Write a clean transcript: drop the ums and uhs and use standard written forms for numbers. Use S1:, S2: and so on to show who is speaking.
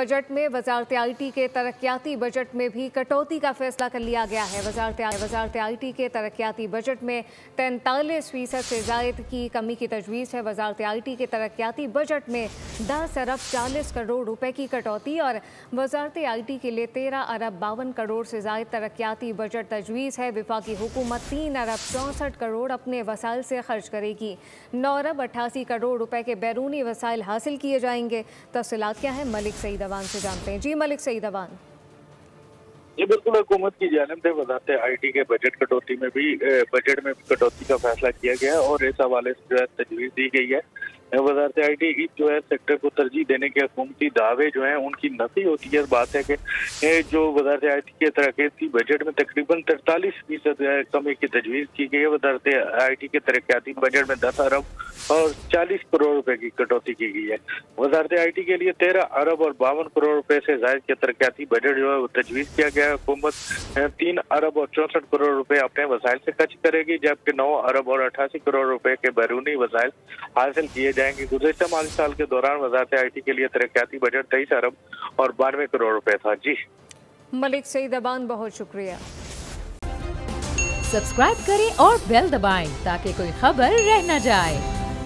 S1: Budget में वजारत IT के तरक्याती budget में भी कटौती का फैसला कर लिया गया है। वजारत आईटी के तरक्याती बजट में 43% से जायद की कमी की तजवीज़ है। वजारत आईटी के तरक्याती बजट में 10 अरब 40 करोड़ रुपए की कटौती और वजारत आईटी के लिए 13 अरब 52 करोड़ से जायद तरक्याती बजट तजवीज़ है। वफाकी हुकूमत 3 अरब 64 करोड़ अपने वसाइल से खर्च करेगी। 9 अरब 88 करोड़ रुपए के बैरूनी वसाइल हासिल किए जाएंगे। तफसीलात क्या है, मलिक सईद अवान से जानते हैं। जी मलिक सईद अवान।
S2: ये बिल्कुल हुकूमत की जानिब से वजारत आईटी के बजट में कटौती का फैसला किया गया और इस हवाले से जो है तजवीज़ दी गई है। वजारत आईटी की जो है सेक्टर को तरजीह देने के हुकूमती दावे जो हैं उनकी नफी होती है। बात है कि जो वजारत आईटी के तरक्याती बजट में तकरीबन 43% कमी की तजवीज़ की गई है। वजारत आईटी के तरक्याती बजट में 10 अरब और 40 करोड़ रुपए की कटौती की गई है। वजारत आईटी के लिए 13 अरब और 52 करोड़ रुपए से जायद के तरक्याती बजट जो है वो तजवीज़ किया गया है। हुकूमत 3 अरब और 64 करोड़ रुपए अपने वसाइल से खर्च करेगी, जबकि 9 अरब और 88 करोड़ रुपए के बैरूनी वसाइल हासिल किए जाएंगे। गुज़श्ता माली साल के दौरान वजारत आईटी के लिए तरक्याती बजट 23 अरब और 92 करोड़ रुपए था। जी
S1: मलिक सईद अवान, बहुत शुक्रिया।
S3: सब्सक्राइब करें और बेल दबाएं ताकि कोई खबर रह न जाए।